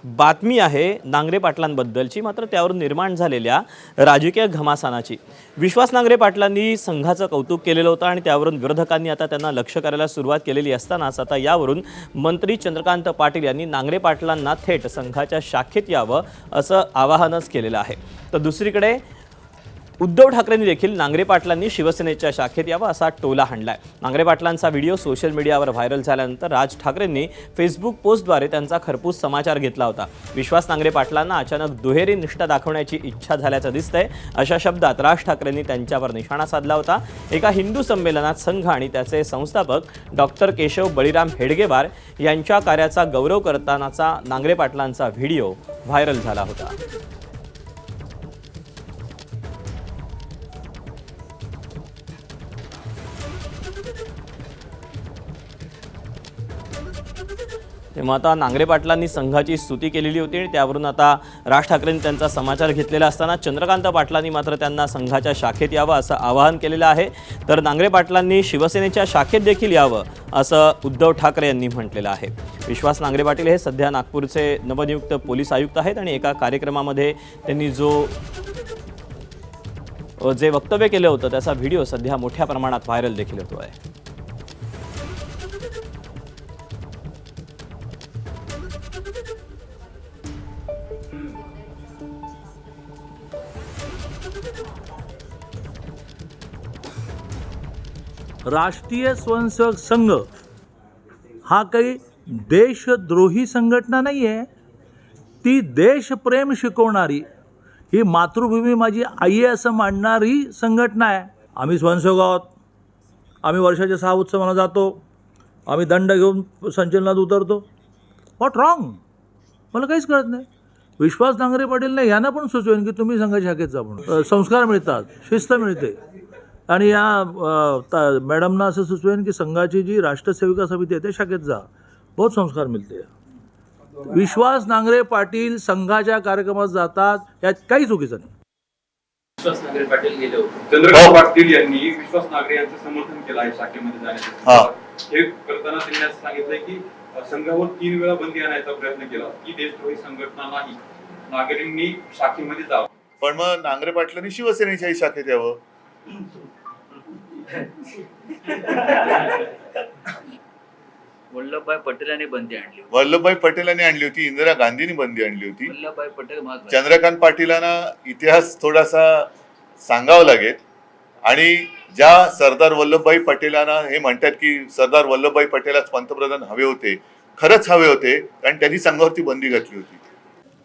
बातमी आहे नांगरे पाटलांबद्दलची, मात्र त्यावर निर्माण झालेल्या राजकीय घमासानाची। विश्वास नांगरे पाटलांनी संघाचं कौतुक केलेलं होतं आणि त्यावरून विरोधकांनी आता त्यांना लक्ष्य करायला सुरुवात केलेली असतानाच आता यावरून मंत्री चंद्रकांत पाटील यांनी नांगरे पाटलांना थेट संघाच्या शाखेत यावं असं आवाहनच केलेलं आहे। तर दुसरीकडे उद्धव ठाकरेंनी देखील नांगरे पाटलांनी शिवसेनेच्या शाखेत यावं असा टोला हाणलाय। नांगरे पाटलांचा व्हिडिओ सोशल मीडियावर व्हायरल झाल्यानंतर राज ठाकरेंनी फेसबुक पोस्टद्वारे त्यांचा खरपूस समाचार घेतला होता। विश्वास नांगरे पाटलांना अचानक दुहेरी निष्ठा दाखवण्याची इच्छा झाल्याचं दिसतंय, अशा शब्दात राज ठाकरेंनी त्यांच्यावर निशाणा साधला होता। एका हिंदू संमेलनात संघ आणि त्याचे संस्थापक डॉक्टर केशव बळीराम हेडगेवार यांच्या कार्याचा गौरव करतानाचा नांगरे पाटलांचा व्हिडिओ व्हायरल झाला होता। तेव्हा आता नांगरे पाटलांनी संघाची स्तुती केलेली होती आणि त्यावरून आता राज ठाकरेंनी त्यांचा समाचार घेतलेला असताना चंद्रकांत पाटलांनी मात्र त्यांना संघाच्या शाखेत यावं असं आवाहन केलेलं आहे। तर नांगरे पाटलांनी शिवसेनेच्या शाखेत देखील यावं असं उद्धव ठाकरे यांनी म्हटलेलं आहे। विश्वास नांगरे पाटील हे सध्या नागपूरचे नवनियुक्त पोलीस आयुक्त आहेत आणि एका कार्यक्रमामध्ये त्यांनी जे वक्तव्य केलं होतं त्याचा व्हिडिओ सध्या मोठ्या प्रमाणात व्हायरल देखील होतोय। राष्ट्रीय स्वयंसेवक संघ हा काही देशद्रोही संघटना नाही आहे, ती देशप्रेम शिकवणारी, ही मातृभूमी माझी आई आहे असं मानणारी संघटना आहे। आम्ही स्वयंसेवक आहोत, आम्ही वर्षाच्या 6 उत्सवाला जातो, आम्ही दंड घेऊन संचलनात उतरतो। What wrong? मला काहीच कळत नाही। विश्वास नांगरे पाटीलने यांना पण सुचवेन की तुम्ही संघाच्या शाखेत जा म्हणून, संस्कार मिळतात, शिस्त मिळते। आणि या मॅडमना असं सुचवेन की संघाची जी राष्ट्रसेविका समिती आहे त्या शाखेत जा, बहुत संस्कार मिळते। विश्वास नांगरे पाटील संघाच्या कार्यक्रमात जातात, यात काही चुकीचं नाही। विश्वास नांगरे पाटील गेले होते, चंद्रकांत पाटील यांनी विश्वास नांगरे यांचं समर्थन केलं आहे शाखेमध्ये जाण्याचं। हे करताना त्यांनी असं सांगितलंय की संघावर 3 वेळा बंदी आणायचा प्रयत्न केला, ही देशद्रोही संघटना नाही, नागरिकांनी शाखेमध्ये जावं। पण मग नांगरे पाटलांनी शिवसेनेच्याही शाखेत यावं। वल्लभभाई पटेलांनी बंदी आणली होती, वल्लभभाई पटेलांनी आणली होती, इंदिरा गांधींनी बंदी आणली होती। वल्लभभाई पटेल महत्त्वाचे। चंद्रकांत पाटीलांना इतिहास थोडासा सांगावा लागेल आणि ज्या सरदार वल्लभभाई पटेलांना हे म्हणतात की सरदार वल्लभभाई पटेलच पंतप्रधान हवे होते, खरंच हवे होते, कारण त्यांनी संघावरती बंदी घातली होती।